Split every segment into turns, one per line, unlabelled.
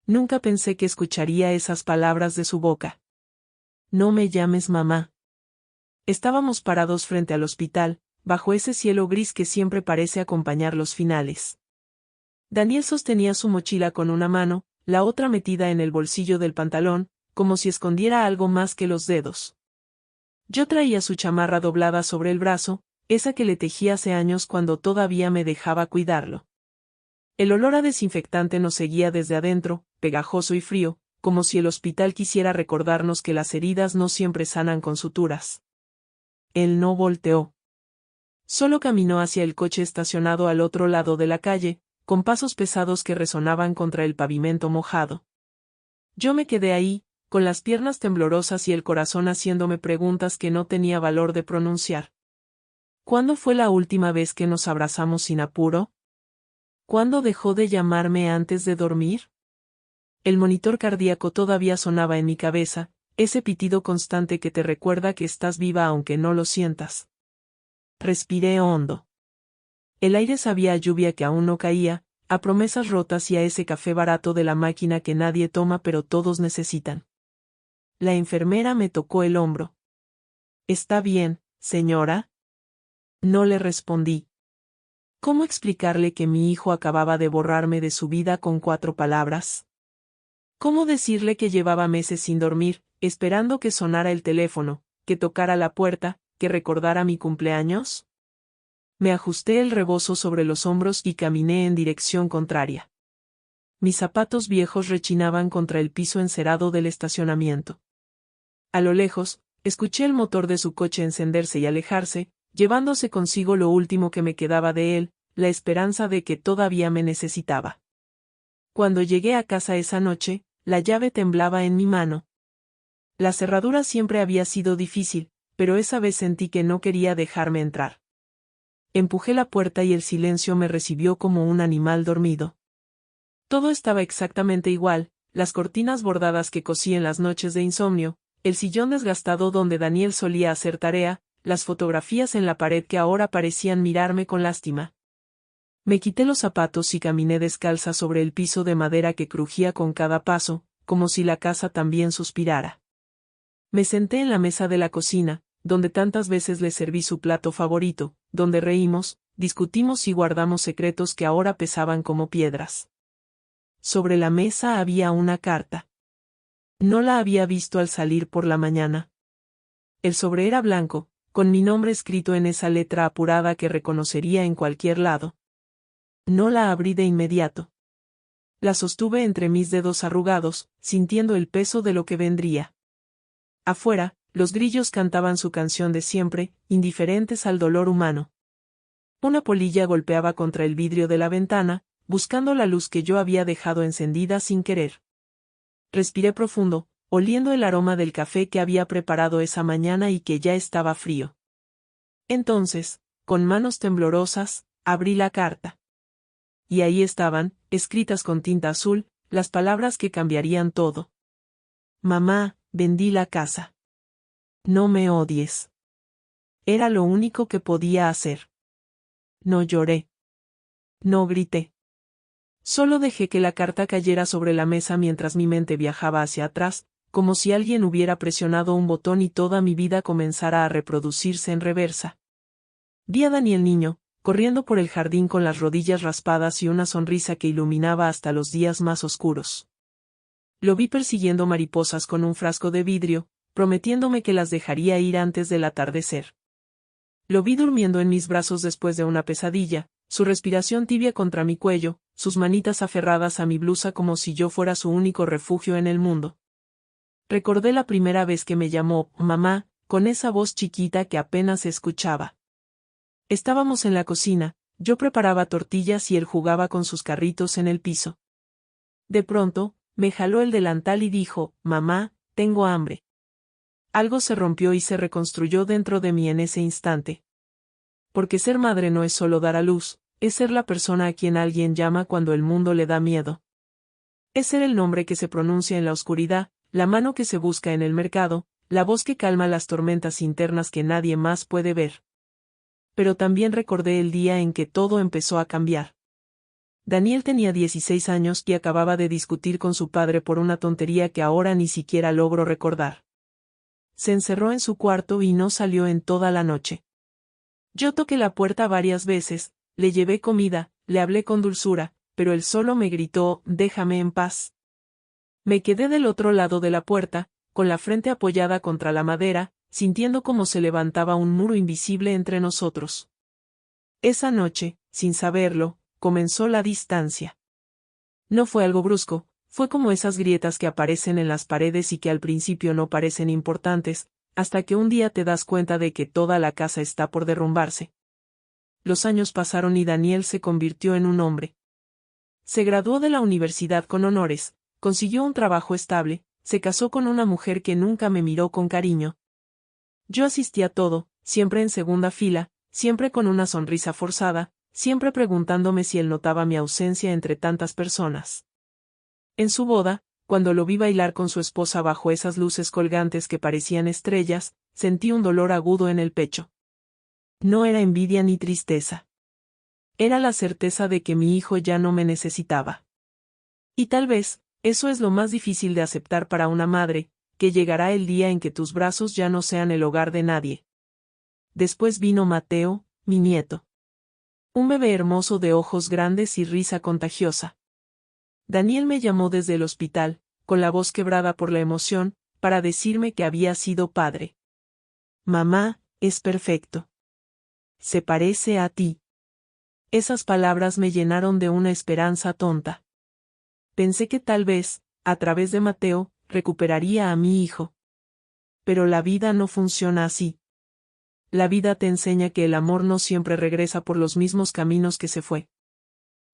Nunca pensé que escucharía esas palabras de su boca. No me llames mamá. Estábamos parados frente al hospital, bajo ese cielo gris que siempre parece acompañar los finales. Daniel sostenía su mochila con una mano, la otra metida en el bolsillo del pantalón, como si escondiera algo más que los dedos. Yo traía su chamarra doblada sobre el brazo, esa que le tejí hace años cuando todavía me dejaba cuidarlo. El olor a desinfectante nos seguía desde adentro, pegajoso y frío, como si el hospital quisiera recordarnos que las heridas no siempre sanan con suturas. Él no volteó. Solo caminó hacia el coche estacionado al otro lado de la calle, con pasos pesados que resonaban contra el pavimento mojado. Yo me quedé ahí, con las piernas temblorosas y el corazón haciéndome preguntas que no tenía valor de pronunciar. ¿Cuándo fue la última vez que nos abrazamos sin apuro? ¿Cuándo dejó de llamarme antes de dormir? El monitor cardíaco todavía sonaba en mi cabeza, ese pitido constante que te recuerda que estás viva aunque no lo sientas. Respiré hondo. El aire sabía a lluvia que aún no caía, a promesas rotas y a ese café barato de la máquina que nadie toma pero todos necesitan. La enfermera me tocó el hombro. ¿Está bien, señora? No le respondí. ¿Cómo explicarle que mi hijo acababa de borrarme de su vida con 4 palabras? ¿Cómo decirle que llevaba meses sin dormir, esperando que sonara el teléfono, que tocara la puerta, que recordara mi cumpleaños? Me ajusté el rebozo sobre los hombros y caminé en dirección contraria. Mis zapatos viejos rechinaban contra el piso encerado del estacionamiento. A lo lejos, escuché el motor de su coche encenderse y alejarse, llevándose consigo lo último que me quedaba de él, la esperanza de que todavía me necesitaba. Cuando llegué a casa esa noche, la llave temblaba en mi mano. La cerradura siempre había sido difícil, pero esa vez sentí que no quería dejarme entrar. Empujé la puerta y el silencio me recibió como un animal dormido. Todo estaba exactamente igual, las cortinas bordadas que cosí en las noches de insomnio, el sillón desgastado donde Daniel solía hacer tarea, las fotografías en la pared que ahora parecían mirarme con lástima. Me quité los zapatos y caminé descalza sobre el piso de madera que crujía con cada paso, como si la casa también suspirara. Me senté en la mesa de la cocina, donde tantas veces le serví su plato favorito, donde reímos, discutimos y guardamos secretos que ahora pesaban como piedras. Sobre la mesa había una carta. No la había visto al salir por la mañana. El sobre era blanco, con mi nombre escrito en esa letra apurada que reconocería en cualquier lado. No la abrí de inmediato. La sostuve entre mis dedos arrugados, sintiendo el peso de lo que vendría. Afuera, los grillos cantaban su canción de siempre, indiferentes al dolor humano. Una polilla golpeaba contra el vidrio de la ventana, buscando la luz que yo había dejado encendida sin querer. Respiré profundo, oliendo el aroma del café que había preparado esa mañana y que ya estaba frío. Entonces, con manos temblorosas, abrí la carta. Y ahí estaban, escritas con tinta azul, las palabras que cambiarían todo. Mamá, vendí la casa. No me odies. Era lo único que podía hacer. No lloré. No grité. Solo dejé que la carta cayera sobre la mesa mientras mi mente viajaba hacia atrás, como si alguien hubiera presionado un botón y toda mi vida comenzara a reproducirse en reversa. Vi a Daniel niño, corriendo por el jardín con las rodillas raspadas y una sonrisa que iluminaba hasta los días más oscuros. Lo vi persiguiendo mariposas con un frasco de vidrio, prometiéndome que las dejaría ir antes del atardecer. Lo vi durmiendo en mis brazos después de una pesadilla, su respiración tibia contra mi cuello, sus manitas aferradas a mi blusa como si yo fuera su único refugio en el mundo. Recordé la primera vez que me llamó mamá, con esa voz chiquita que apenas escuchaba. Estábamos en la cocina, yo preparaba tortillas y él jugaba con sus carritos en el piso. De pronto, me jaló el delantal y dijo, mamá, tengo hambre. Algo se rompió y se reconstruyó dentro de mí en ese instante. Porque ser madre no es solo dar a luz, es ser la persona a quien alguien llama cuando el mundo le da miedo. Es ser el nombre que se pronuncia en la oscuridad, la mano que se busca en el mercado, la voz que calma las tormentas internas que nadie más puede ver. Pero también recordé el día en que todo empezó a cambiar. Daniel tenía 16 años y acababa de discutir con su padre por una tontería que ahora ni siquiera logro recordar. Se encerró en su cuarto y no salió en toda la noche. Yo toqué la puerta varias veces, le llevé comida, le hablé con dulzura, pero él solo me gritó, «Déjame en paz». Me quedé del otro lado de la puerta, con la frente apoyada contra la madera, sintiendo como se levantaba un muro invisible entre nosotros. Esa noche, sin saberlo, comenzó la distancia. No fue algo brusco, fue como esas grietas que aparecen en las paredes y que al principio no parecen importantes, hasta que un día te das cuenta de que toda la casa está por derrumbarse. Los años pasaron y Daniel se convirtió en un hombre. Se graduó de la universidad con honores, consiguió un trabajo estable, se casó con una mujer que nunca me miró con cariño. Yo asistí a todo, siempre en segunda fila, siempre con una sonrisa forzada, siempre preguntándome si él notaba mi ausencia entre tantas personas. En su boda, cuando lo vi bailar con su esposa bajo esas luces colgantes que parecían estrellas, sentí un dolor agudo en el pecho. No era envidia ni tristeza. Era la certeza de que mi hijo ya no me necesitaba. Y tal vez, eso es lo más difícil de aceptar para una madre, que llegará el día en que tus brazos ya no sean el hogar de nadie. Después vino Mateo, mi nieto. Un bebé hermoso de ojos grandes y risa contagiosa. Daniel me llamó desde el hospital, con la voz quebrada por la emoción, para decirme que había sido padre. «Mamá, es perfecto. Se parece a ti». Esas palabras me llenaron de una esperanza tonta. Pensé que tal vez, a través de Mateo, recuperaría a mi hijo. Pero la vida no funciona así. La vida te enseña que el amor no siempre regresa por los mismos caminos que se fue.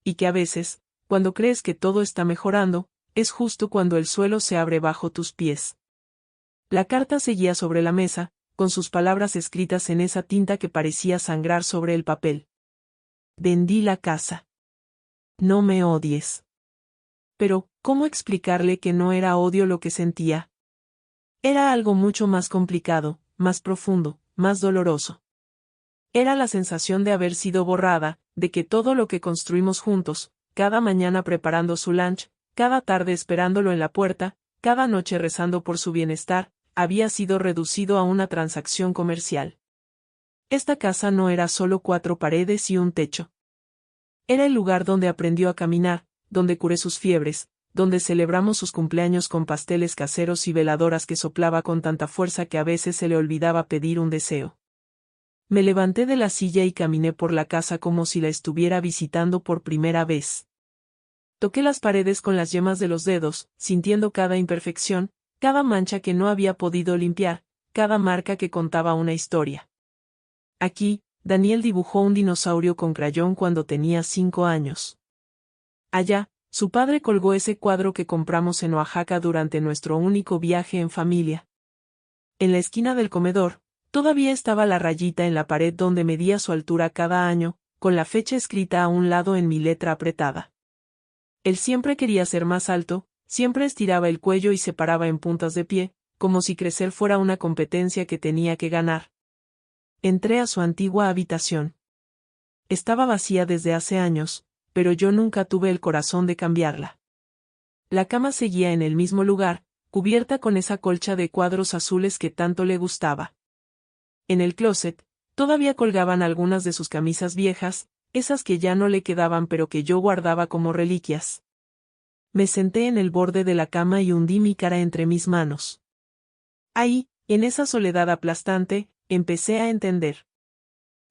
Y que a veces, cuando crees que todo está mejorando, es justo cuando el suelo se abre bajo tus pies. La carta seguía sobre la mesa, con sus palabras escritas en esa tinta que parecía sangrar sobre el papel. Vendí la casa. No me odies. Pero, ¿cómo explicarle que no era odio lo que sentía? Era algo mucho más complicado, más profundo, más doloroso. Era la sensación de haber sido borrada, de que todo lo que construimos juntos, cada mañana preparando su lunch, cada tarde esperándolo en la puerta, cada noche rezando por su bienestar, había sido reducido a una transacción comercial. Esta casa no era solo 4 paredes y un techo. Era el lugar donde aprendió a caminar, donde curé sus fiebres, donde celebramos sus cumpleaños con pasteles caseros y veladoras que soplaba con tanta fuerza que a veces se le olvidaba pedir un deseo. Me levanté de la silla y caminé por la casa como si la estuviera visitando por primera vez. Toqué las paredes con las yemas de los dedos, sintiendo cada imperfección, cada mancha que no había podido limpiar, cada marca que contaba una historia. Aquí, Daniel dibujó un dinosaurio con crayón cuando tenía 5 años. Allá, su padre colgó ese cuadro que compramos en Oaxaca durante nuestro único viaje en familia. En la esquina del comedor, todavía estaba la rayita en la pared donde medía su altura cada año, con la fecha escrita a un lado en mi letra apretada. Él siempre quería ser más alto, siempre estiraba el cuello y se paraba en puntas de pie, como si crecer fuera una competencia que tenía que ganar. Entré a su antigua habitación. Estaba vacía desde hace años, pero yo nunca tuve el corazón de cambiarla. La cama seguía en el mismo lugar, cubierta con esa colcha de cuadros azules que tanto le gustaba. En el closet, todavía colgaban algunas de sus camisas viejas, esas que ya no le quedaban pero que yo guardaba como reliquias. Me senté en el borde de la cama y hundí mi cara entre mis manos. Ahí, en esa soledad aplastante, empecé a entender.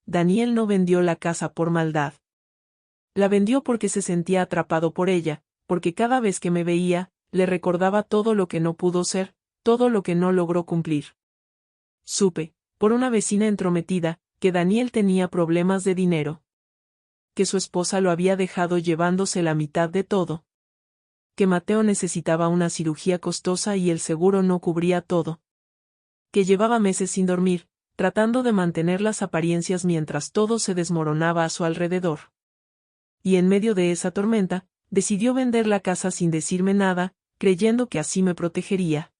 Daniel no vendió la casa por maldad. La vendió porque se sentía atrapado por ella, porque cada vez que me veía, le recordaba todo lo que no pudo ser, todo lo que no logró cumplir. Supe, por una vecina entrometida, que Daniel tenía problemas de dinero. Que su esposa lo había dejado llevándose la mitad de todo. Que Mateo necesitaba una cirugía costosa y el seguro no cubría todo. Que llevaba meses sin dormir, tratando de mantener las apariencias mientras todo se desmoronaba a su alrededor. Y en medio de esa tormenta, decidió vender la casa sin decirme nada, creyendo que así me protegería.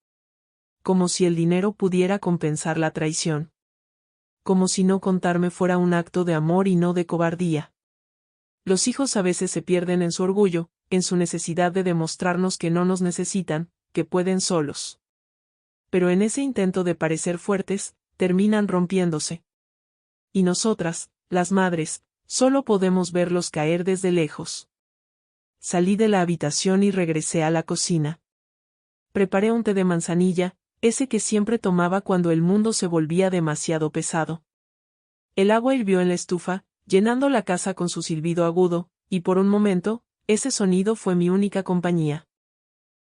Como si el dinero pudiera compensar la traición. Como si no contarme fuera un acto de amor y no de cobardía. Los hijos a veces se pierden en su orgullo, en su necesidad de demostrarnos que no nos necesitan, que pueden solos. Pero en ese intento de parecer fuertes, terminan rompiéndose. Y nosotras, las madres, solo podemos verlos caer desde lejos. Salí de la habitación y regresé a la cocina. Preparé un té de manzanilla, ese que siempre tomaba cuando el mundo se volvía demasiado pesado. El agua hirvió en la estufa, llenando la casa con su silbido agudo, y por un momento, ese sonido fue mi única compañía.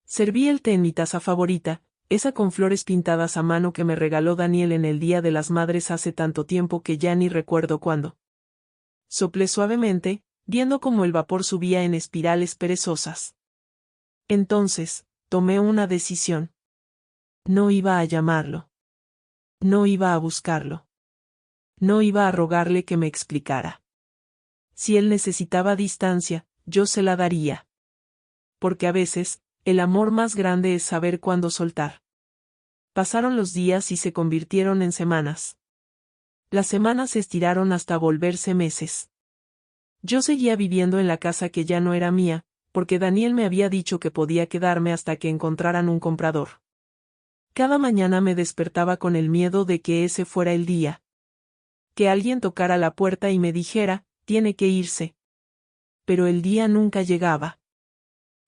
Serví el té en mi taza favorita, esa con flores pintadas a mano que me regaló Daniel en el Día de las Madres hace tanto tiempo que ya ni recuerdo cuándo. Soplé suavemente, viendo cómo el vapor subía en espirales perezosas. Entonces, tomé una decisión. No iba a llamarlo. No iba a buscarlo. No iba a rogarle que me explicara. Si él necesitaba distancia, yo se la daría. Porque a veces, el amor más grande es saber cuándo soltar. Pasaron los días y se convirtieron en semanas. Las semanas se estiraron hasta volverse meses. Yo seguía viviendo en la casa que ya no era mía, porque Daniel me había dicho que podía quedarme hasta que encontraran un comprador. Cada mañana me despertaba con el miedo de que ese fuera el día. Que alguien tocara la puerta y me dijera, tiene que irse. Pero el día nunca llegaba.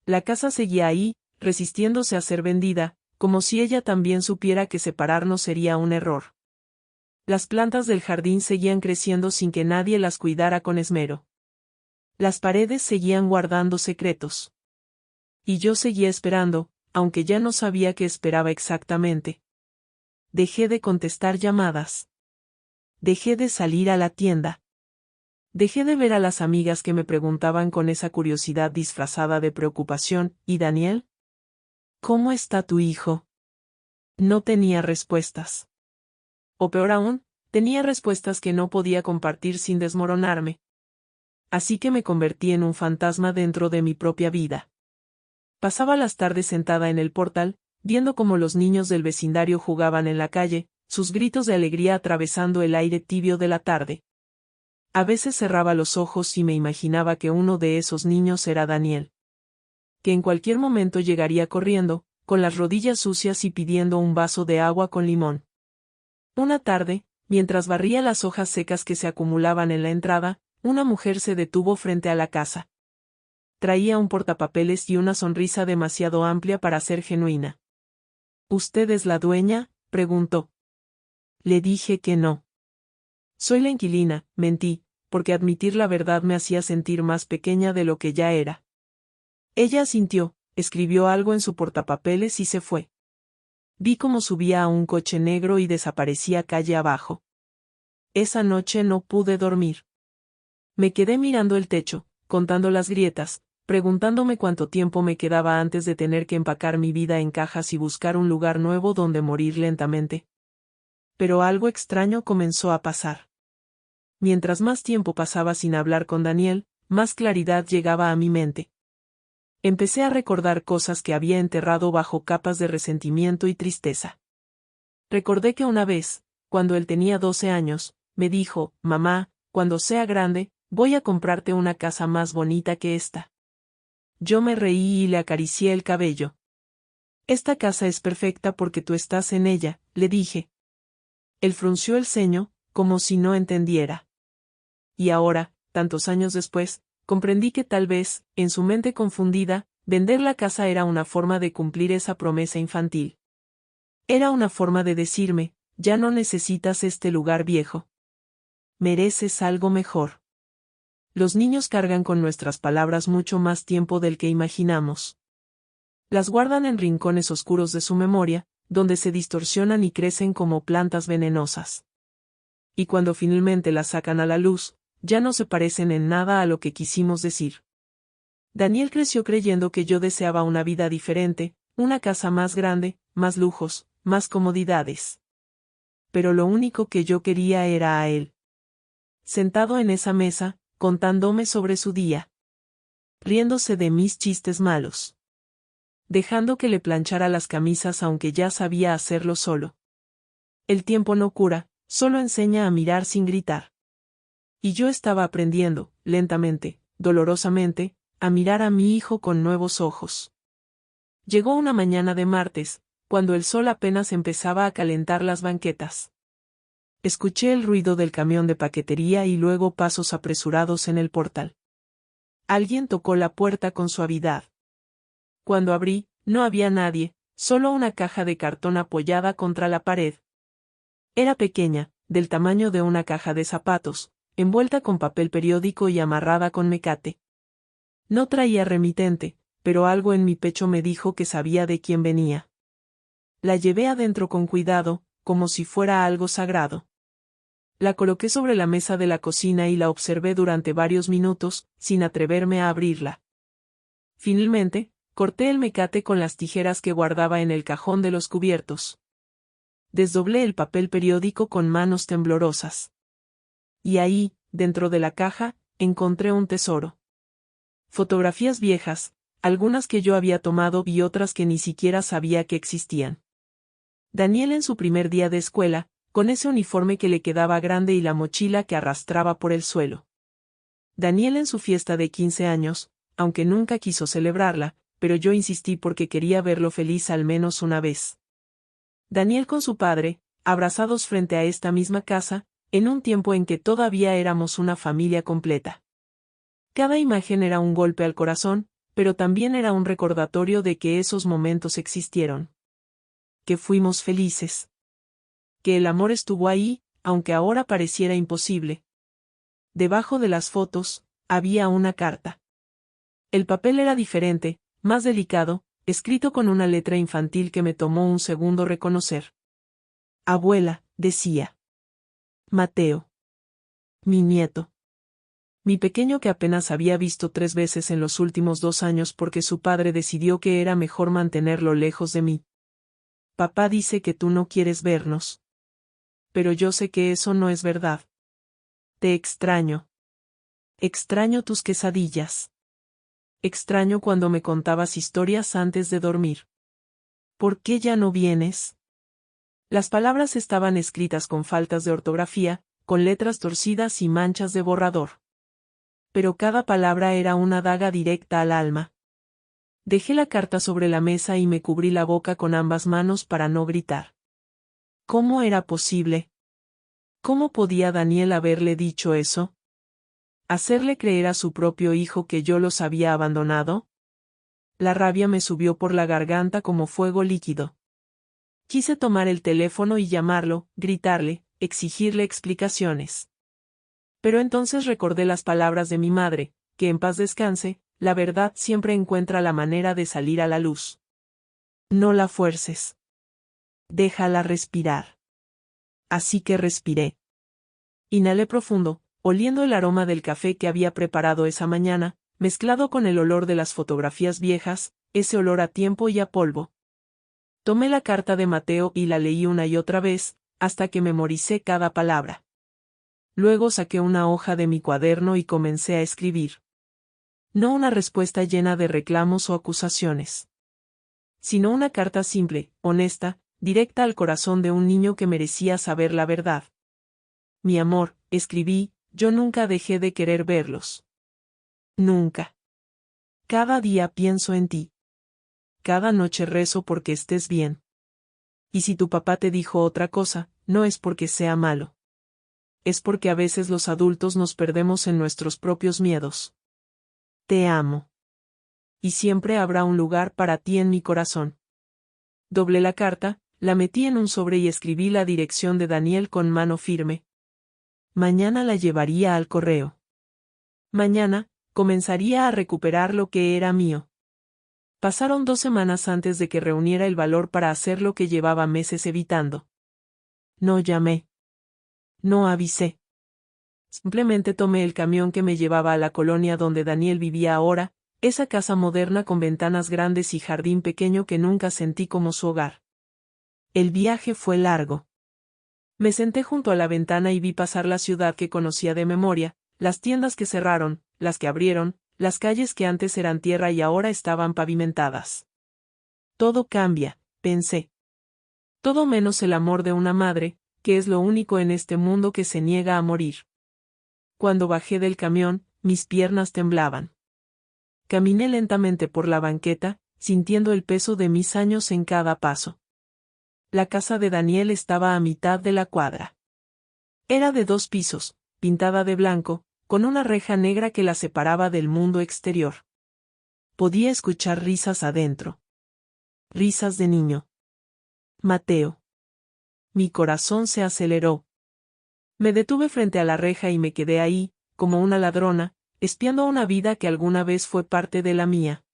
La casa seguía ahí, resistiéndose a ser vendida, como si ella también supiera que separarnos sería un error. Las plantas del jardín seguían creciendo sin que nadie las cuidara con esmero. Las paredes seguían guardando secretos. Y yo seguía esperando, aunque ya no sabía qué esperaba exactamente. Dejé de contestar llamadas. Dejé de salir a la tienda. Dejé de ver a las amigas que me preguntaban con esa curiosidad disfrazada de preocupación, ¿y Daniel? ¿Cómo está tu hijo? No tenía respuestas. O peor aún, tenía respuestas que no podía compartir sin desmoronarme. Así que me convertí en un fantasma dentro de mi propia vida. Pasaba las tardes sentada en el portal, viendo cómo los niños del vecindario jugaban en la calle, sus gritos de alegría atravesando el aire tibio de la tarde. A veces cerraba los ojos y me imaginaba que uno de esos niños era Daniel. Que en cualquier momento llegaría corriendo, con las rodillas sucias y pidiendo un vaso de agua con limón. Una tarde, mientras barría las hojas secas que se acumulaban en la entrada, una mujer se detuvo frente a la casa. Traía un portapapeles y una sonrisa demasiado amplia para ser genuina. ¿Usted es la dueña?, preguntó. Le dije que no. Soy la inquilina, mentí, porque admitir la verdad me hacía sentir más pequeña de lo que ya era. Ella asintió, escribió algo en su portapapeles y se fue. Vi cómo subía a un coche negro y desaparecía calle abajo. Esa noche no pude dormir. Me quedé mirando el techo, contando las grietas, preguntándome cuánto tiempo me quedaba antes de tener que empacar mi vida en cajas y buscar un lugar nuevo donde morir lentamente. Pero algo extraño comenzó a pasar. Mientras más tiempo pasaba sin hablar con Daniel, más claridad llegaba a mi mente. Empecé a recordar cosas que había enterrado bajo capas de resentimiento y tristeza. Recordé que una vez, cuando él tenía 12 años, me dijo, «Mamá, cuando sea grande, voy a comprarte una casa más bonita que esta». Yo me reí y le acaricié el cabello. «Esta casa es perfecta porque tú estás en ella», le dije. Él frunció el ceño, como si no entendiera. Y ahora, tantos años después, comprendí que tal vez, en su mente confundida, vender la casa era una forma de cumplir esa promesa infantil. Era una forma de decirme, ya no necesitas este lugar viejo. Mereces algo mejor. Los niños cargan con nuestras palabras mucho más tiempo del que imaginamos. Las guardan en rincones oscuros de su memoria, donde se distorsionan y crecen como plantas venenosas. Y cuando finalmente las sacan a la luz, ya no se parecen en nada a lo que quisimos decir. Daniel creció creyendo que yo deseaba una vida diferente, una casa más grande, más lujos, más comodidades. Pero lo único que yo quería era a él. Sentado en esa mesa, contándome sobre su día. Riéndose de mis chistes malos. Dejando que le planchara las camisas aunque ya sabía hacerlo solo. El tiempo no cura, solo enseña a mirar sin gritar. Y yo estaba aprendiendo, lentamente, dolorosamente, a mirar a mi hijo con nuevos ojos. Llegó una mañana de martes, cuando el sol apenas empezaba a calentar las banquetas. Escuché el ruido del camión de paquetería y luego pasos apresurados en el portal. Alguien tocó la puerta con suavidad. Cuando abrí, no había nadie, solo una caja de cartón apoyada contra la pared. Era pequeña, del tamaño de una caja de zapatos, envuelta con papel periódico y amarrada con mecate. No traía remitente, pero algo en mi pecho me dijo que sabía de quién venía. La llevé adentro con cuidado, como si fuera algo sagrado. La coloqué sobre la mesa de la cocina y la observé durante varios minutos, sin atreverme a abrirla. Finalmente, corté el mecate con las tijeras que guardaba en el cajón de los cubiertos. Desdoblé el papel periódico con manos temblorosas. Y ahí, dentro de la caja, encontré un tesoro. Fotografías viejas, algunas que yo había tomado y otras que ni siquiera sabía que existían. Daniel en su primer día de escuela, con ese uniforme que le quedaba grande y la mochila que arrastraba por el suelo. Daniel en su fiesta de 15 años, aunque nunca quiso celebrarla, pero yo insistí porque quería verlo feliz al menos una vez. Daniel con su padre, abrazados frente a esta misma casa, en un tiempo en que todavía éramos una familia completa. Cada imagen era un golpe al corazón, pero también era un recordatorio de que esos momentos existieron. Que fuimos felices. Que el amor estuvo ahí, aunque ahora pareciera imposible. Debajo de las fotos, había una carta. El papel era diferente, más delicado, escrito con una letra infantil que me tomó un segundo reconocer. Abuela, decía. Mateo. Mi nieto. Mi pequeño que apenas había visto 3 veces en los últimos 2 años porque su padre decidió que era mejor mantenerlo lejos de mí. Papá dice que tú no quieres vernos. Pero yo sé que eso no es verdad. Te extraño. Extraño tus quesadillas. Extraño cuando me contabas historias antes de dormir. ¿Por qué ya no vienes? Las palabras estaban escritas con faltas de ortografía, con letras torcidas y manchas de borrador. Pero cada palabra era una daga directa al alma. Dejé la carta sobre la mesa y me cubrí la boca con ambas manos para no gritar. ¿Cómo era posible? ¿Cómo podía Daniel haberle dicho eso? ¿Hacerle creer a su propio hijo que yo los había abandonado? La rabia me subió por la garganta como fuego líquido. Quise tomar el teléfono y llamarlo, gritarle, exigirle explicaciones. Pero entonces recordé las palabras de mi madre, que en paz descanse, la verdad siempre encuentra la manera de salir a la luz. No la fuerces. Déjala respirar. Así que respiré. Inhalé profundo, oliendo el aroma del café que había preparado esa mañana, mezclado con el olor de las fotografías viejas, ese olor a tiempo y a polvo. Tomé la carta de Mateo y la leí una y otra vez, hasta que memoricé cada palabra. Luego saqué una hoja de mi cuaderno y comencé a escribir. No una respuesta llena de reclamos o acusaciones. Sino una carta simple, honesta, directa al corazón de un niño que merecía saber la verdad. Mi amor, escribí, yo nunca dejé de querer verlos. Nunca. Cada día pienso en ti. Cada noche rezo porque estés bien. Y si tu papá te dijo otra cosa, no es porque sea malo. Es porque a veces los adultos nos perdemos en nuestros propios miedos. Te amo. Y siempre habrá un lugar para ti en mi corazón. Doblé la carta, la metí en un sobre y escribí la dirección de Daniel con mano firme. Mañana la llevaría al correo. Mañana, comenzaría a recuperar lo que era mío. Pasaron 2 semanas antes de que reuniera el valor para hacer lo que llevaba meses evitando. No llamé. No avisé. Simplemente tomé el camión que me llevaba a la colonia donde Daniel vivía ahora, esa casa moderna con ventanas grandes y jardín pequeño que nunca sentí como su hogar. El viaje fue largo. Me senté junto a la ventana y vi pasar la ciudad que conocía de memoria, las tiendas que cerraron, las que abrieron, las calles que antes eran tierra y ahora estaban pavimentadas. Todo cambia, pensé. Todo menos el amor de una madre, que es lo único en este mundo que se niega a morir. Cuando bajé del camión, mis piernas temblaban. Caminé lentamente por la banqueta, sintiendo el peso de mis años en cada paso. La casa de Daniel estaba a mitad de la cuadra. Era de 2 pisos, pintada de blanco, con una reja negra que la separaba del mundo exterior. Podía escuchar risas adentro. Risas de niño. Mateo. Mi corazón se aceleró. Me detuve frente a la reja y me quedé ahí, como una ladrona, espiando una vida que alguna vez fue parte de la mía.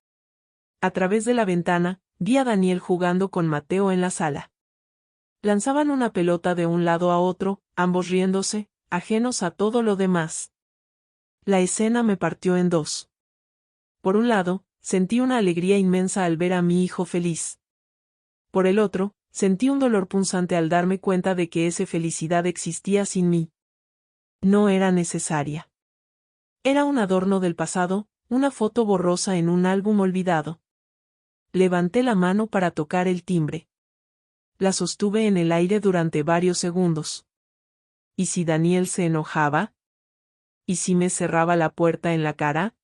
A través de la ventana, vi a Daniel jugando con Mateo en la sala. Lanzaban una pelota de un lado a otro, ambos riéndose, ajenos a todo lo demás. La escena me partió en 2. Por un lado, sentí una alegría inmensa al ver a mi hijo feliz. Por el otro, sentí un dolor punzante al darme cuenta de que esa felicidad existía sin mí. No era necesaria. Era un adorno del pasado, una foto borrosa en un álbum olvidado. Levanté la mano para tocar el timbre. La sostuve en el aire durante varios segundos. ¿Y si Daniel se enojaba? ¿Y si me cerraba la puerta en la cara?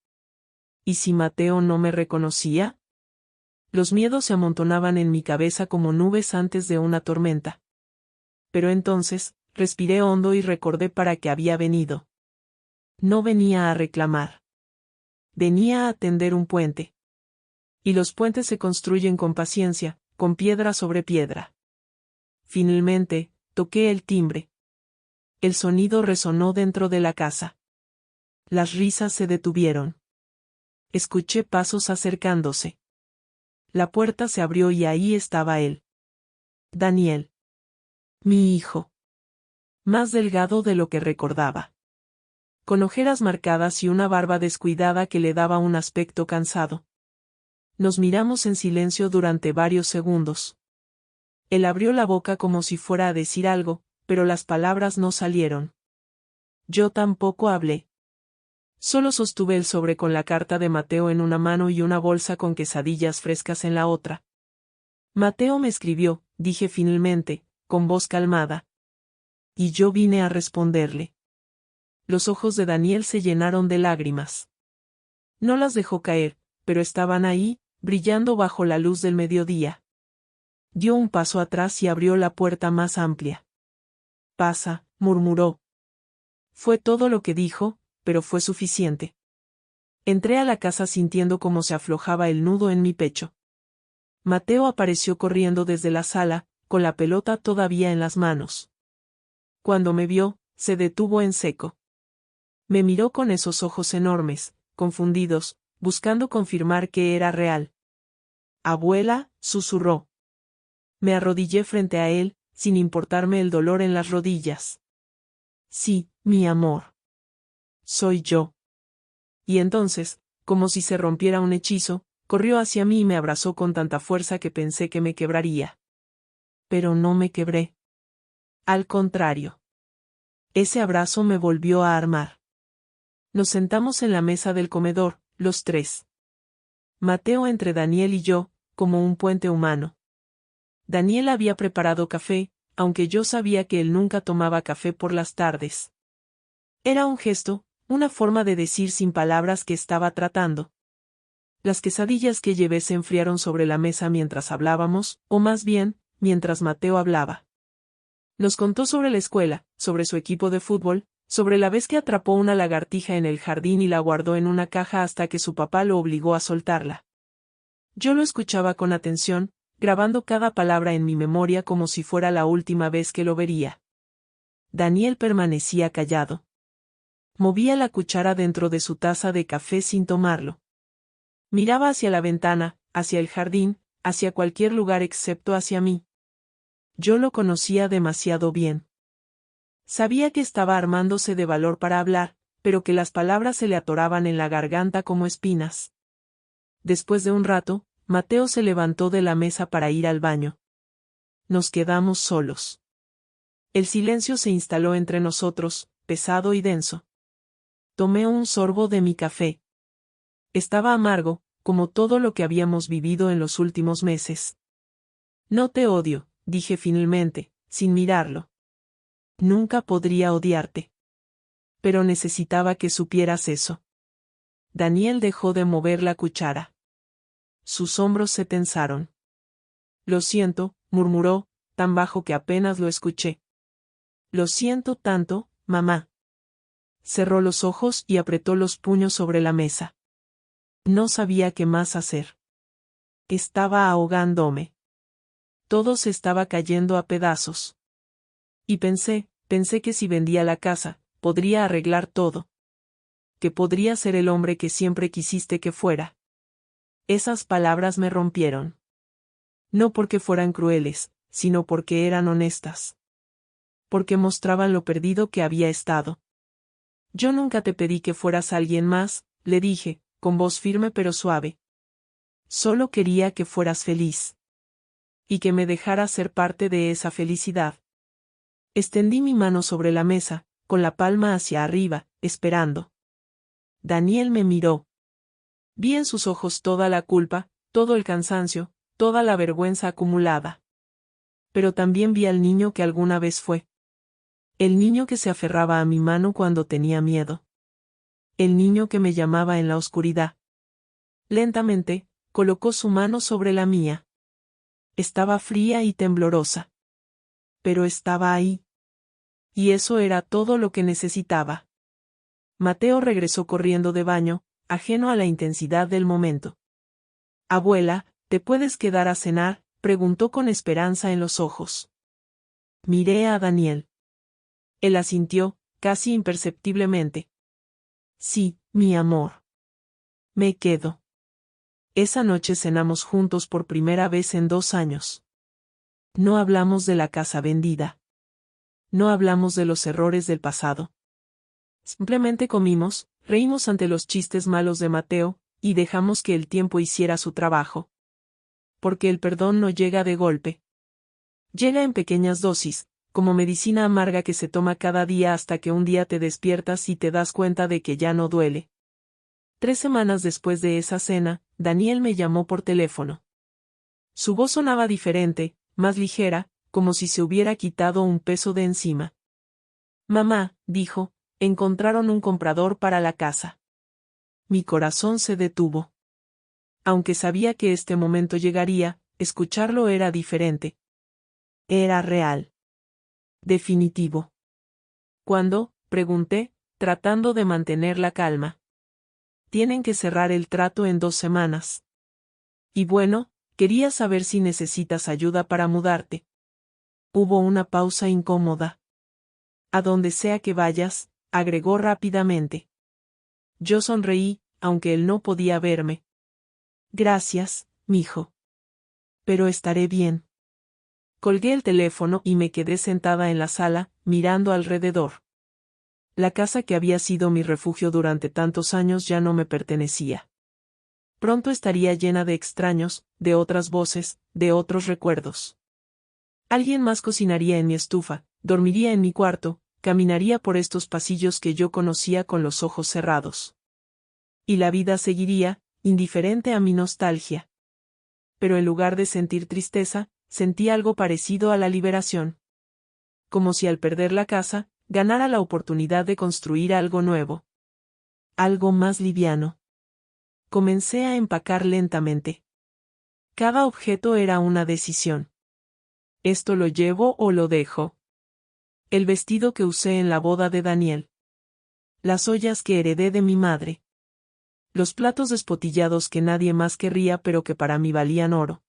¿Y si Mateo no me reconocía? Los miedos se amontonaban en mi cabeza como nubes antes de una tormenta. Pero entonces, respiré hondo y recordé para qué había venido. No venía a reclamar. Venía a tender un puente. Y los puentes se construyen con paciencia, con piedra sobre piedra. Finalmente, toqué el timbre. El sonido resonó dentro de la casa. Las risas se detuvieron. Escuché pasos acercándose. La puerta se abrió y ahí estaba él. Daniel. Mi hijo. Más delgado de lo que recordaba. Con ojeras marcadas y una barba descuidada que le daba un aspecto cansado. Nos miramos en silencio durante varios segundos. Él abrió la boca como si fuera a decir algo, pero las palabras no salieron. Yo tampoco hablé. Solo sostuve el sobre con la carta de Mateo en una mano y una bolsa con quesadillas frescas en la otra. Mateo me escribió, dije finalmente, con voz calmada. Y yo vine a responderle. Los ojos de Daniel se llenaron de lágrimas. No las dejó caer, pero estaban ahí, brillando bajo la luz del mediodía. Dio un paso atrás y abrió la puerta más amplia. Pasa, murmuró. Fue todo lo que dijo, pero fue suficiente. Entré a la casa sintiendo cómo se aflojaba el nudo en mi pecho. Mateo apareció corriendo desde la sala, con la pelota todavía en las manos. Cuando me vio, se detuvo en seco. Me miró con esos ojos enormes, confundidos, buscando confirmar que era real. Abuela, susurró. Me arrodillé frente a él, sin importarme el dolor en las rodillas. Sí, mi amor. Soy yo. Y entonces, como si se rompiera un hechizo, corrió hacia mí y me abrazó con tanta fuerza que pensé que me quebraría. Pero no me quebré. Al contrario. Ese abrazo me volvió a armar. Nos sentamos en la mesa del comedor, los 3. Mateo entre Daniel y yo, como un puente humano. Daniel había preparado café, aunque yo sabía que él nunca tomaba café por las tardes. Era un gesto, una forma de decir sin palabras que estaba tratando. Las quesadillas que llevé se enfriaron sobre la mesa mientras hablábamos, o más bien, mientras Mateo hablaba. Nos contó sobre la escuela, sobre su equipo de fútbol, sobre la vez que atrapó una lagartija en el jardín y la guardó en una caja hasta que su papá lo obligó a soltarla. Yo lo escuchaba con atención, grabando cada palabra en mi memoria como si fuera la última vez que lo vería. Daniel permanecía callado. Movía la cuchara dentro de su taza de café sin tomarlo. Miraba hacia la ventana, hacia el jardín, hacia cualquier lugar excepto hacia mí. Yo lo conocía demasiado bien. Sabía que estaba armándose de valor para hablar, pero que las palabras se le atoraban en la garganta como espinas. Después de un rato, Mateo se levantó de la mesa para ir al baño. Nos quedamos solos. El silencio se instaló entre nosotros, pesado y denso. Tomé un sorbo de mi café. Estaba amargo, como todo lo que habíamos vivido en los últimos meses. No te odio, dije finalmente, sin mirarlo. Nunca podría odiarte. Pero necesitaba que supieras eso. Daniel dejó de mover la cuchara. Sus hombros se tensaron. Lo siento, murmuró, tan bajo que apenas lo escuché. Lo siento tanto, mamá. Cerró los ojos y apretó los puños sobre la mesa. No sabía qué más hacer. Estaba ahogándome. Todo se estaba cayendo a pedazos. Y pensé que si vendía la casa, podría arreglar todo. Que podría ser el hombre que siempre quisiste que fuera. Esas palabras me rompieron. No porque fueran crueles, sino porque eran honestas. Porque mostraban lo perdido que había estado. Yo nunca te pedí que fueras alguien más, le dije, con voz firme pero suave. Solo quería que fueras feliz. Y que me dejaras ser parte de esa felicidad. Extendí mi mano sobre la mesa, con la palma hacia arriba, esperando. Daniel me miró. Vi en sus ojos toda la culpa, todo el cansancio, toda la vergüenza acumulada. Pero también vi al niño que alguna vez fue. El niño que se aferraba a mi mano cuando tenía miedo. El niño que me llamaba en la oscuridad. Lentamente, colocó su mano sobre la mía. Estaba fría y temblorosa. Pero estaba ahí. Y eso era todo lo que necesitaba. Mateo regresó corriendo de baño, ajeno a la intensidad del momento. Abuela, ¿te puedes quedar a cenar?, preguntó con esperanza en los ojos. Miré a Daniel. Él asintió, casi imperceptiblemente. Sí, mi amor. Me quedo. Esa noche cenamos juntos por primera vez en 2 años. No hablamos de la casa vendida. No hablamos de los errores del pasado. Simplemente comimos, reímos ante los chistes malos de Mateo, y dejamos que el tiempo hiciera su trabajo. Porque el perdón no llega de golpe. Llega en pequeñas dosis, como medicina amarga que se toma cada día hasta que un día te despiertas y te das cuenta de que ya no duele. 3 semanas después de esa cena, Daniel me llamó por teléfono. Su voz sonaba diferente, más ligera, como si se hubiera quitado un peso de encima. Mamá, dijo, encontraron un comprador para la casa. Mi corazón se detuvo. Aunque sabía que este momento llegaría, escucharlo era diferente. Era real. Definitivo. ¿Cuándo?, pregunté, tratando de mantener la calma. Tienen que cerrar el trato en 2 semanas. Y bueno, quería saber si necesitas ayuda para mudarte. Hubo una pausa incómoda. A donde sea que vayas, agregó rápidamente. Yo sonreí, aunque él no podía verme. Gracias, mijo. Pero estaré bien. Colgué el teléfono y me quedé sentada en la sala, mirando alrededor. La casa que había sido mi refugio durante tantos años ya no me pertenecía. Pronto estaría llena de extraños, de otras voces, de otros recuerdos. Alguien más cocinaría en mi estufa, dormiría en mi cuarto, caminaría por estos pasillos que yo conocía con los ojos cerrados. Y la vida seguiría, indiferente a mi nostalgia. Pero en lugar de sentir tristeza, sentí algo parecido a la liberación. Como si al perder la casa, ganara la oportunidad de construir algo nuevo. Algo más liviano. Comencé a empacar lentamente. Cada objeto era una decisión. ¿Esto lo llevo o lo dejo? El vestido que usé en la boda de Daniel. Las ollas que heredé de mi madre. Los platos despotillados que nadie más querría pero que para mí valían oro.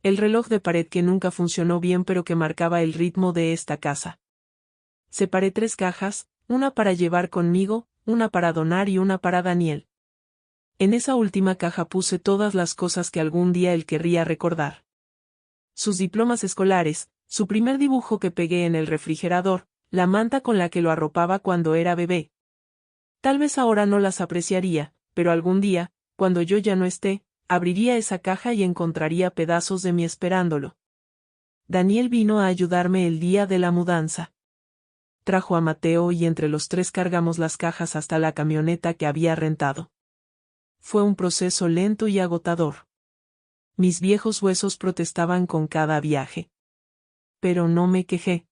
El reloj de pared que nunca funcionó bien pero que marcaba el ritmo de esta casa. Separé 3 cajas, una para llevar conmigo, una para donar y una para Daniel. En esa última caja puse todas las cosas que algún día él querría recordar. Sus diplomas escolares, su primer dibujo que pegué en el refrigerador, la manta con la que lo arropaba cuando era bebé. Tal vez ahora no las apreciaría, pero algún día, cuando yo ya no esté, abriría esa caja y encontraría pedazos de mí esperándolo. Daniel vino a ayudarme el día de la mudanza. Trajo a Mateo y entre los 3 cargamos las cajas hasta la camioneta que había rentado. Fue un proceso lento y agotador. Mis viejos huesos protestaban con cada viaje. Pero no me quejé.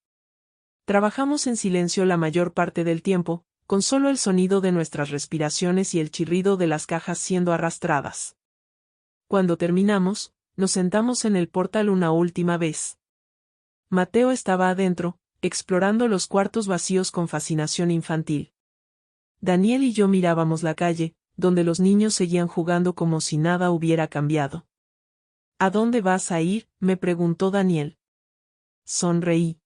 Trabajamos en silencio la mayor parte del tiempo, con solo el sonido de nuestras respiraciones y el chirrido de las cajas siendo arrastradas. Cuando terminamos, nos sentamos en el portal una última vez. Mateo estaba adentro, explorando los cuartos vacíos con fascinación infantil. Daniel y yo mirábamos la calle, donde los niños seguían jugando como si nada hubiera cambiado. ¿A dónde vas a ir?, me preguntó Daniel. Sonreí.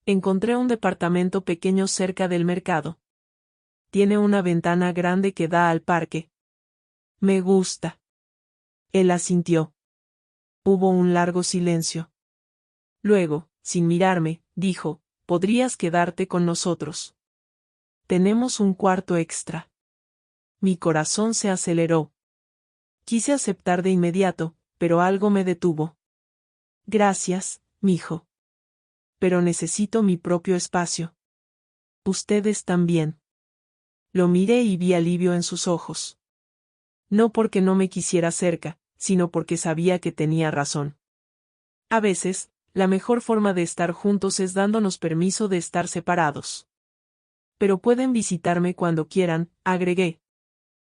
Encontré un departamento pequeño cerca del mercado. Tiene una ventana grande que da al parque. Me gusta. Él asintió. Hubo un largo silencio. Luego, sin mirarme, dijo, ¿podrías quedarte con nosotros? Tenemos un cuarto extra. Mi corazón se aceleró. Quise aceptar de inmediato, pero algo me detuvo. Gracias, mijo. Pero necesito mi propio espacio. Ustedes también. Lo miré y vi alivio en sus ojos. No porque no me quisiera cerca, sino porque sabía que tenía razón. A veces, la mejor forma de estar juntos es dándonos permiso de estar separados. Pero pueden visitarme cuando quieran, agregué.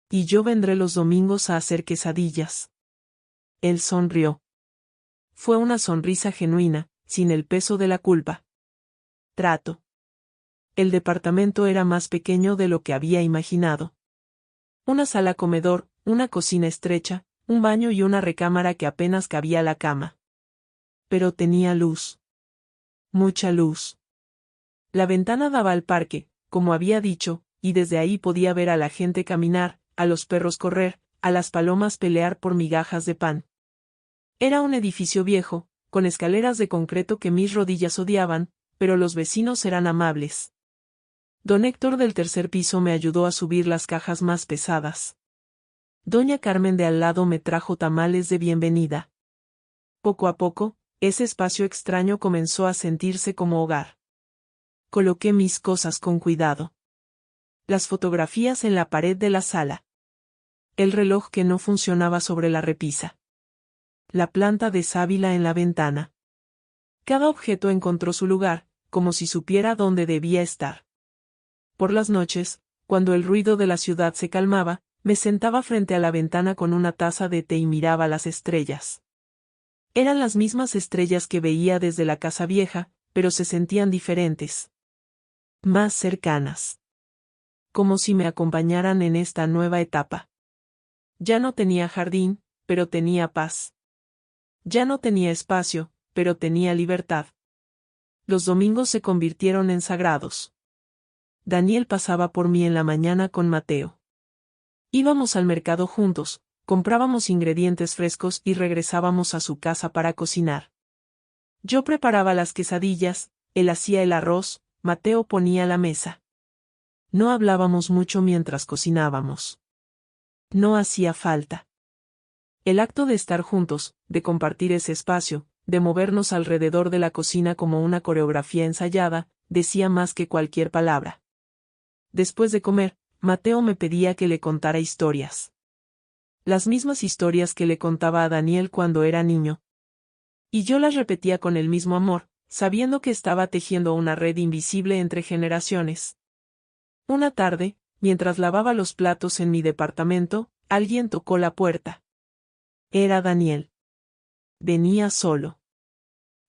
Y yo vendré los domingos a hacer quesadillas. Él sonrió. Fue una sonrisa genuina, sin el peso de la culpa. Trato. El departamento era más pequeño de lo que había imaginado. Una sala comedor, una cocina estrecha, un baño y una recámara que apenas cabía la cama. Pero tenía luz. Mucha luz. La ventana daba al parque, como había dicho, y desde ahí podía ver a la gente caminar, a los perros correr, a las palomas pelear por migajas de pan. Era un edificio viejo, con escaleras de concreto que mis rodillas odiaban, pero los vecinos eran amables. Don Héctor del tercer piso me ayudó a subir las cajas más pesadas. Doña Carmen de al lado me trajo tamales de bienvenida. Poco a poco, ese espacio extraño comenzó a sentirse como hogar. Coloqué mis cosas con cuidado. Las fotografías en la pared de la sala. El reloj que no funcionaba sobre la repisa. La planta de sábila en la ventana. Cada objeto encontró su lugar, como si supiera dónde debía estar. Por las noches, cuando el ruido de la ciudad se calmaba, me sentaba frente a la ventana con una taza de té y miraba las estrellas. Eran las mismas estrellas que veía desde la casa vieja, pero se sentían diferentes. Más cercanas. Como si me acompañaran en esta nueva etapa. Ya no tenía jardín, pero tenía paz. Ya no tenía espacio, pero tenía libertad. Los domingos se convirtieron en sagrados. Daniel pasaba por mí en la mañana con Mateo. Íbamos al mercado juntos, comprábamos ingredientes frescos y regresábamos a su casa para cocinar. Yo preparaba las quesadillas, él hacía el arroz, Mateo ponía la mesa. No hablábamos mucho mientras cocinábamos. No hacía falta. El acto de estar juntos, de compartir ese espacio, de movernos alrededor de la cocina como una coreografía ensayada, decía más que cualquier palabra. Después de comer, Mateo me pedía que le contara historias. Las mismas historias que le contaba a Daniel cuando era niño. Y yo las repetía con el mismo amor, sabiendo que estaba tejiendo una red invisible entre generaciones. Una tarde, mientras lavaba los platos en mi departamento, alguien tocó la puerta. Era Daniel. Venía solo.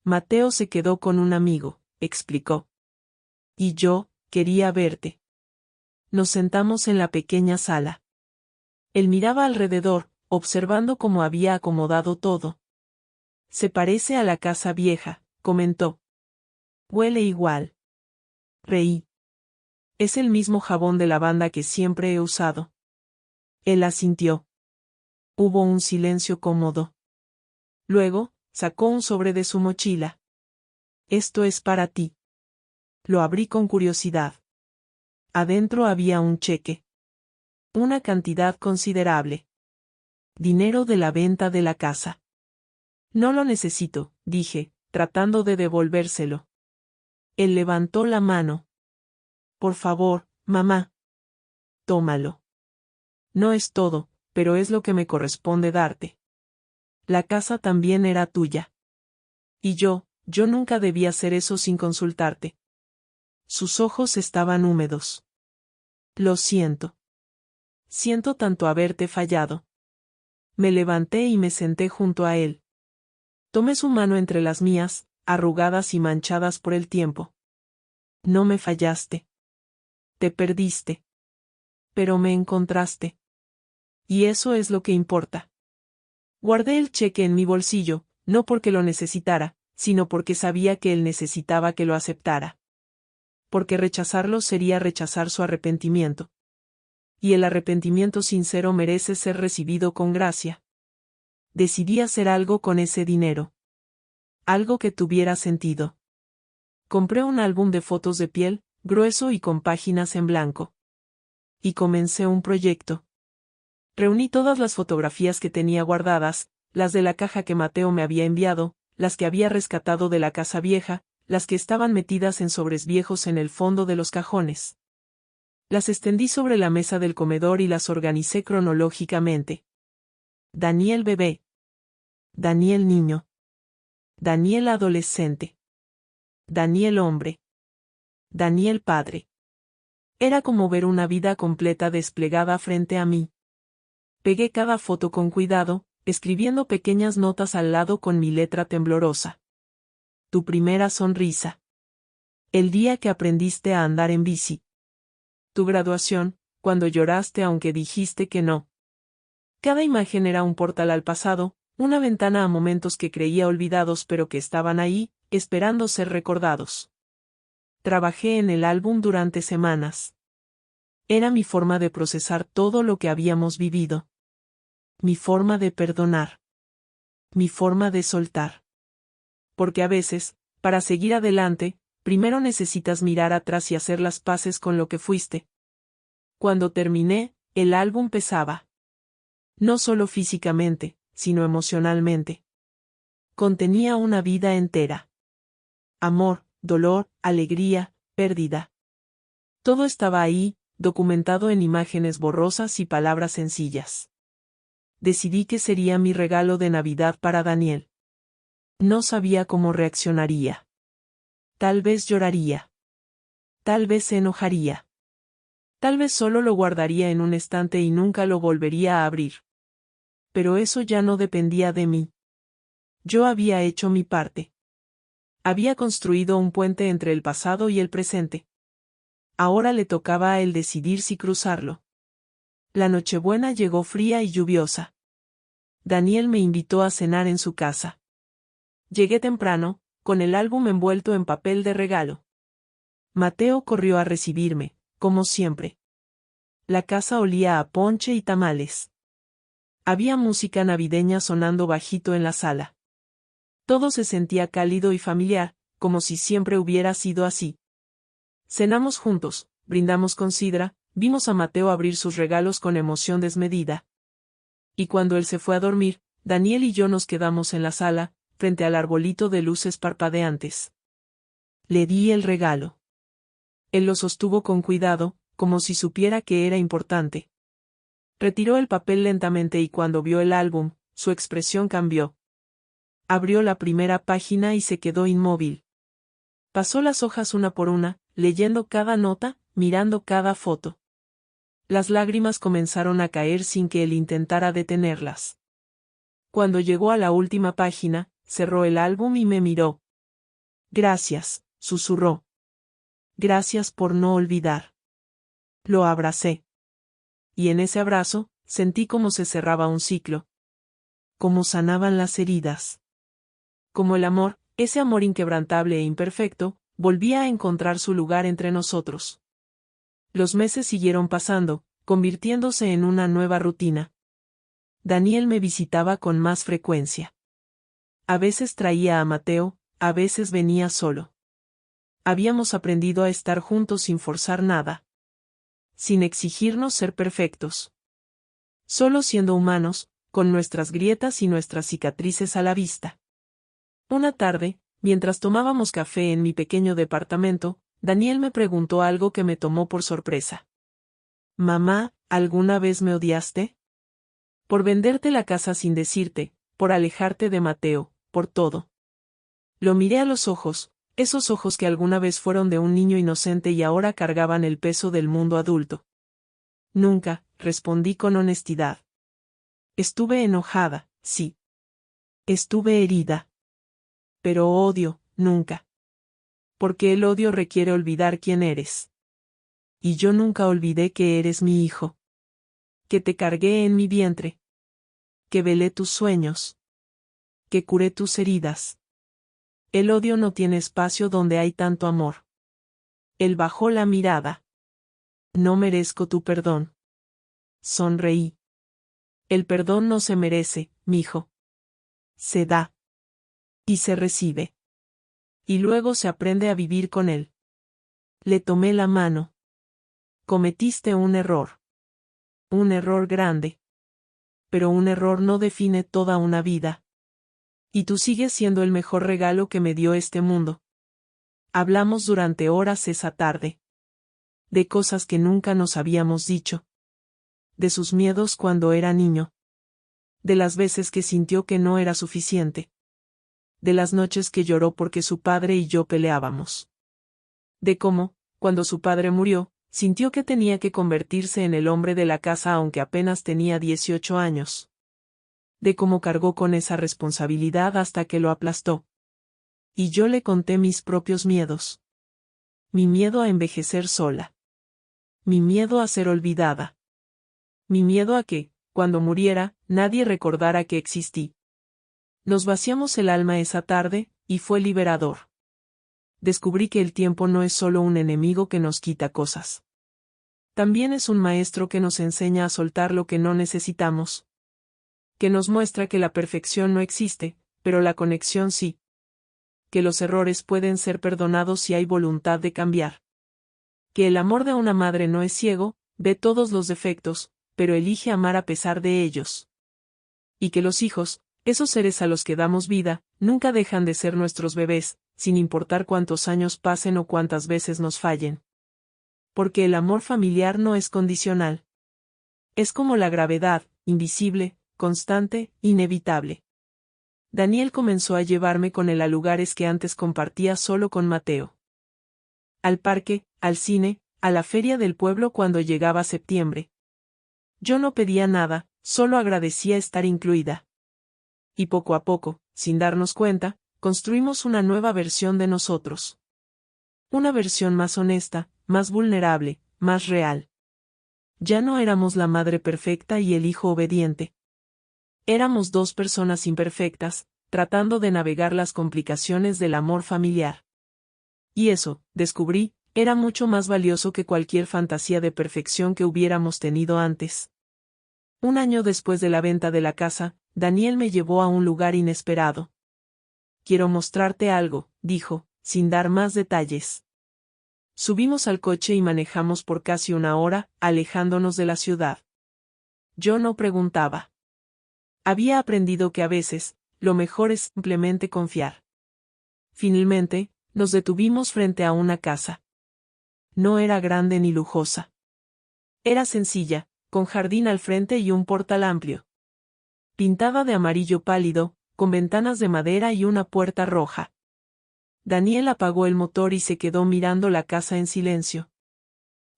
Mateo se quedó con un amigo, explicó. Y yo, quería verte. Nos sentamos en la pequeña sala. Él miraba alrededor, observando cómo había acomodado todo. Se parece a la casa vieja, comentó. Huele igual. Reí. Es el mismo jabón de lavanda que siempre he usado. Él asintió. Hubo un silencio cómodo. Luego, sacó un sobre de su mochila. Esto es para ti. Lo abrí con curiosidad. Adentro había un cheque. Una cantidad considerable. Dinero de la venta de la casa. No lo necesito, dije, tratando de devolvérselo. Él levantó la mano. Por favor, mamá. Tómalo. No es todo, pero es lo que me corresponde darte. La casa también era tuya. Y yo nunca debí hacer eso sin consultarte. Sus ojos estaban húmedos. Lo siento. Siento tanto haberte fallado. Me levanté y me senté junto a él. Tomé su mano entre las mías, arrugadas y manchadas por el tiempo. No me fallaste. Te perdiste. Pero me encontraste. Y eso es lo que importa. Guardé el cheque en mi bolsillo, no porque lo necesitara, sino porque sabía que él necesitaba que lo aceptara. Porque rechazarlo sería rechazar su arrepentimiento. Y el arrepentimiento sincero merece ser recibido con gracia. Decidí hacer algo con ese dinero. Algo que tuviera sentido. Compré un álbum de fotos de piel, grueso y con páginas en blanco. Y comencé un proyecto. Reuní todas las fotografías que tenía guardadas, las de la caja que Mateo me había enviado, las que había rescatado de la casa vieja, las que estaban metidas en sobres viejos en el fondo de los cajones. Las extendí sobre la mesa del comedor y las organicé cronológicamente. Daniel bebé. Daniel niño. Daniel adolescente. Daniel hombre. Daniel padre. Era como ver una vida completa desplegada frente a mí. Pegué cada foto con cuidado, escribiendo pequeñas notas al lado con mi letra temblorosa. Tu primera sonrisa. El día que aprendiste a andar en bici. Tu graduación, cuando lloraste aunque dijiste que no. Cada imagen era un portal al pasado, una ventana a momentos que creía olvidados pero que estaban ahí, esperando ser recordados. Trabajé en el álbum durante semanas. Era mi forma de procesar todo lo que habíamos vivido. Mi forma de perdonar. Mi forma de soltar. Porque a veces, para seguir adelante, primero necesitas mirar atrás y hacer las paces con lo que fuiste. Cuando terminé, el álbum pesaba. No solo físicamente, sino emocionalmente. Contenía una vida entera. Amor, dolor, alegría, pérdida. Todo estaba ahí, documentado en imágenes borrosas y palabras sencillas. Decidí que sería mi regalo de Navidad para Daniel. No sabía cómo reaccionaría. Tal vez lloraría. Tal vez se enojaría. Tal vez solo lo guardaría en un estante y nunca lo volvería a abrir. Pero eso ya no dependía de mí. Yo había hecho mi parte. Había construido un puente entre el pasado y el presente. Ahora le tocaba a él decidir si cruzarlo. La Nochebuena llegó fría y lluviosa. Daniel me invitó a cenar en su casa. Llegué temprano, con el álbum envuelto en papel de regalo. Mateo corrió a recibirme, como siempre. La casa olía a ponche y tamales. Había música navideña sonando bajito en la sala. Todo se sentía cálido y familiar, como si siempre hubiera sido así. Cenamos juntos, brindamos con sidra, vimos a Mateo abrir sus regalos con emoción desmedida. Y cuando él se fue a dormir, Daniel y yo nos quedamos en la sala, frente al arbolito de luces parpadeantes. Le di el regalo. Él lo sostuvo con cuidado, como si supiera que era importante. Retiró el papel lentamente y cuando vio el álbum, su expresión cambió. Abrió la primera página y se quedó inmóvil. Pasó las hojas una por una, leyendo cada nota, mirando cada foto. Las lágrimas comenzaron a caer sin que él intentara detenerlas. Cuando llegó a la última página, cerró el álbum y me miró. Gracias, susurró. Gracias por no olvidar. Lo abracé. Y en ese abrazo, sentí cómo se cerraba un ciclo. Cómo sanaban las heridas. Como el amor, ese amor inquebrantable e imperfecto, volvía a encontrar su lugar entre nosotros. Los meses siguieron pasando, convirtiéndose en una nueva rutina. Daniel me visitaba con más frecuencia. A veces traía a Mateo, a veces venía solo. Habíamos aprendido a estar juntos sin forzar nada. Sin exigirnos ser perfectos. Solo siendo humanos, con nuestras grietas y nuestras cicatrices a la vista. Una tarde, mientras tomábamos café en mi pequeño departamento, Daniel me preguntó algo que me tomó por sorpresa. Mamá, ¿alguna vez me odiaste? Por venderte la casa sin decirte, por alejarte de Mateo, por todo. Lo miré a los ojos, esos ojos que alguna vez fueron de un niño inocente y ahora cargaban el peso del mundo adulto. Nunca, respondí con honestidad. Estuve enojada, sí. Estuve herida. Pero odio, nunca. Porque el odio requiere olvidar quién eres. Y yo nunca olvidé que eres mi hijo. Que te cargué en mi vientre. Que velé tus sueños. Que curé tus heridas. El odio no tiene espacio donde hay tanto amor. Él bajó la mirada. No merezco tu perdón. Sonreí. El perdón no se merece, mijo. Se da. Y se recibe. Y luego se aprende a vivir con él. Le tomé la mano. Cometiste un error. Un error grande. Pero un error no define toda una vida. Y tú sigues siendo el mejor regalo que me dio este mundo. Hablamos durante horas esa tarde. De cosas que nunca nos habíamos dicho. De sus miedos cuando era niño. De las veces que sintió que no era suficiente. De las noches que lloró porque su padre y yo peleábamos. De cómo, cuando su padre murió, sintió que tenía que convertirse en el hombre de la casa aunque apenas tenía 18 años. De cómo cargó con esa responsabilidad hasta que lo aplastó. Y yo le conté mis propios miedos. Mi miedo a envejecer sola. Mi miedo a ser olvidada. Mi miedo a que, cuando muriera, nadie recordara que existí. Nos vaciamos el alma esa tarde, y fue liberador. Descubrí que el tiempo no es solo un enemigo que nos quita cosas. También es un maestro que nos enseña a soltar lo que no necesitamos. Que nos muestra que la perfección no existe, pero la conexión sí. Que los errores pueden ser perdonados si hay voluntad de cambiar. Que el amor de una madre no es ciego, ve todos los defectos, pero elige amar a pesar de ellos. Y que los hijos, esos seres a los que damos vida, nunca dejan de ser nuestros bebés, sin importar cuántos años pasen o cuántas veces nos fallen. Porque el amor familiar no es condicional. Es como la gravedad, invisible, constante, inevitable. Daniel comenzó a llevarme con él a lugares que antes compartía solo con Mateo. Al parque, al cine, a la feria del pueblo cuando llegaba septiembre. Yo no pedía nada, solo agradecía estar incluida. Y poco a poco, sin darnos cuenta, construimos una nueva versión de nosotros. Una versión más honesta, más vulnerable, más real. Ya no éramos la madre perfecta y el hijo obediente. Éramos dos personas imperfectas, tratando de navegar las complicaciones del amor familiar. Y eso, descubrí, era mucho más valioso que cualquier fantasía de perfección que hubiéramos tenido antes. Un año después de la venta de la casa, Daniel me llevó a un lugar inesperado. Quiero mostrarte algo, dijo, sin dar más detalles. Subimos al coche y manejamos por casi una hora, alejándonos de la ciudad. Yo no preguntaba. Había aprendido que a veces, lo mejor es simplemente confiar. Finalmente, nos detuvimos frente a una casa. No era grande ni lujosa. Era sencilla, con jardín al frente y un portal amplio. Pintada de amarillo pálido, con ventanas de madera y una puerta roja. Daniel apagó el motor y se quedó mirando la casa en silencio.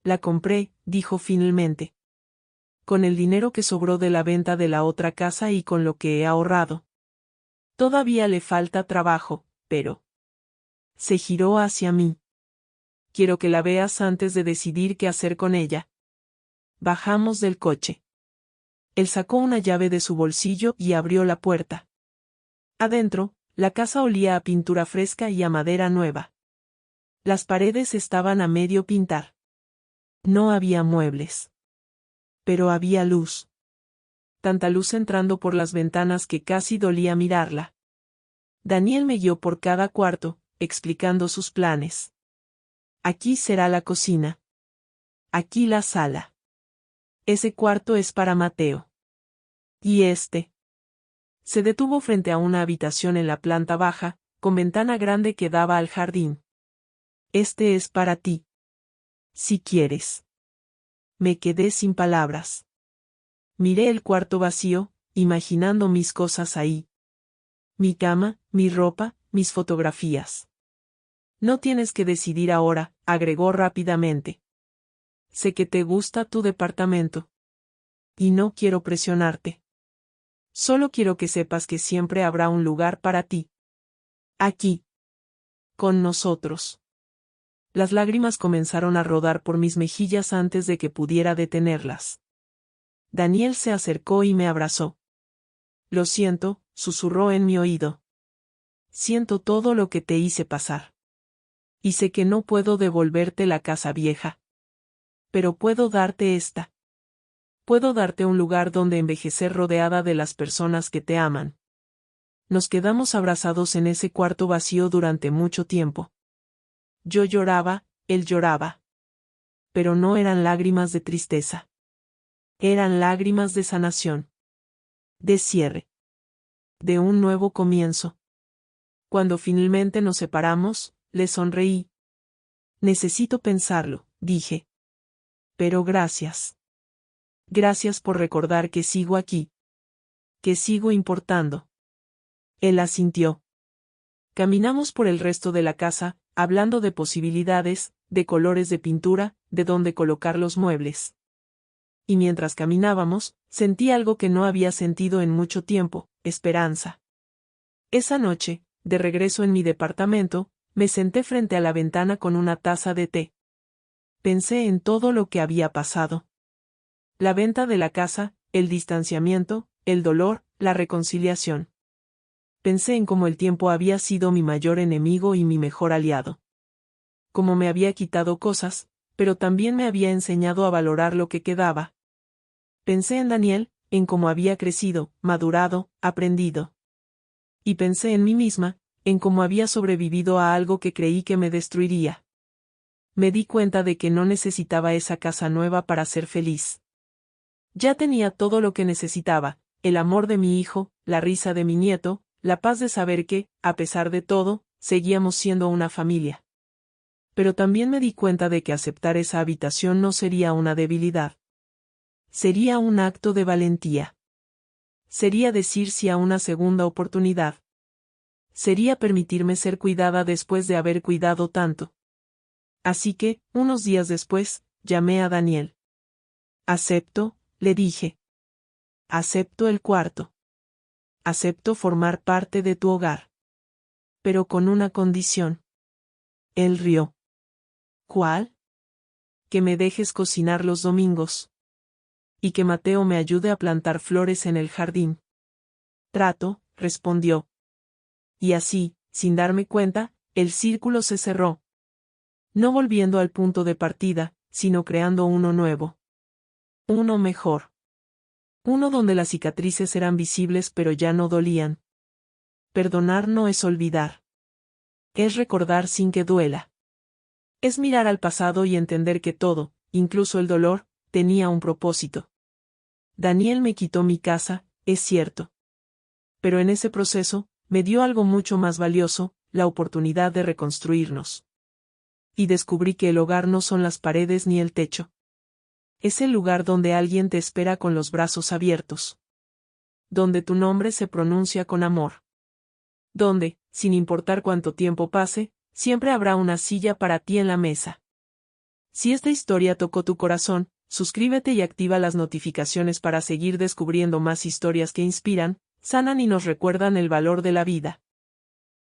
La compré, dijo finalmente. Con el dinero que sobró de la venta de la otra casa y con lo que he ahorrado. Todavía le falta trabajo, pero... Se giró hacia mí. Quiero que la veas antes de decidir qué hacer con ella. Bajamos del coche. Él sacó una llave de su bolsillo y abrió la puerta. Adentro, la casa olía a pintura fresca y a madera nueva. Las paredes estaban a medio pintar. No había muebles. Pero había luz. Tanta luz entrando por las ventanas que casi dolía mirarla. Daniel me guió por cada cuarto, explicando sus planes. Aquí será la cocina. Aquí la sala. Ese cuarto es para Mateo. ¿Y este? Se detuvo frente a una habitación en la planta baja, con ventana grande que daba al jardín. Este es para ti. Si quieres. Me quedé sin palabras. Miré el cuarto vacío, imaginando mis cosas ahí. Mi cama, mi ropa, mis fotografías. No tienes que decidir ahora, agregó rápidamente. sé que te gusta tu departamento. Y no quiero presionarte. Solo quiero que sepas que siempre habrá un lugar para ti. Aquí. Con nosotros. Las lágrimas comenzaron a rodar por mis mejillas antes de que pudiera detenerlas. Daniel se acercó y me abrazó. Lo siento, susurró en mi oído. Siento todo lo que te hice pasar. Y sé que no puedo devolverte la casa vieja. Pero puedo darte esta. Puedo darte un lugar donde envejecer rodeada de las personas que te aman. Nos quedamos abrazados en ese cuarto vacío durante mucho tiempo. Yo lloraba, él lloraba. Pero no eran lágrimas de tristeza. Eran lágrimas de sanación. De cierre. De un nuevo comienzo. Cuando finalmente nos separamos, le sonreí. Necesito pensarlo, dije. Pero gracias. Gracias por recordar que sigo aquí. Que sigo importando. Él asintió. Caminamos por el resto de la casa, hablando de posibilidades, de colores de pintura, de dónde colocar los muebles. Y mientras caminábamos, sentí algo que no había sentido en mucho tiempo, esperanza. Esa noche, de regreso en mi departamento, me senté frente a la ventana con una taza de té. Pensé en todo lo que había pasado. La venta de la casa, el distanciamiento, el dolor, la reconciliación. Pensé en cómo el tiempo había sido mi mayor enemigo y mi mejor aliado. Cómo me había quitado cosas, pero también me había enseñado a valorar lo que quedaba. Pensé en Daniel, en cómo había crecido, madurado, aprendido. Y pensé en mí misma, en cómo había sobrevivido a algo que creí que me destruiría. Me di cuenta de que no necesitaba esa casa nueva para ser feliz. Ya tenía todo lo que necesitaba, el amor de mi hijo, la risa de mi nieto, la paz de saber que, a pesar de todo, seguíamos siendo una familia. Pero también me di cuenta de que aceptar esa habitación no sería una debilidad. Sería un acto de valentía. Sería decir sí a una segunda oportunidad. Sería permitirme ser cuidada después de haber cuidado tanto. Así que, unos días después, llamé a Daniel. Acepto, le dije. Acepto el cuarto. Acepto formar parte de tu hogar. Pero con una condición. Él rió. ¿Cuál? Que me dejes cocinar los domingos. Y que Mateo me ayude a plantar flores en el jardín. Trato, respondió. Y así, sin darme cuenta, el círculo se cerró. No volviendo al punto de partida, sino creando uno nuevo. Uno mejor. Uno donde las cicatrices eran visibles pero ya no dolían. Perdonar no es olvidar. Es recordar sin que duela. Es mirar al pasado y entender que todo, incluso el dolor, tenía un propósito. Daniel me quitó mi casa, es cierto. Pero en ese proceso, me dio algo mucho más valioso, la oportunidad de reconstruirnos. Y descubrí que el hogar no son las paredes ni el techo. Es el lugar donde alguien te espera con los brazos abiertos. Donde tu nombre se pronuncia con amor. Donde, sin importar cuánto tiempo pase, siempre habrá una silla para ti en la mesa. Si esta historia tocó tu corazón, suscríbete y activa las notificaciones para seguir descubriendo más historias que inspiran, sanan y nos recuerdan el valor de la vida.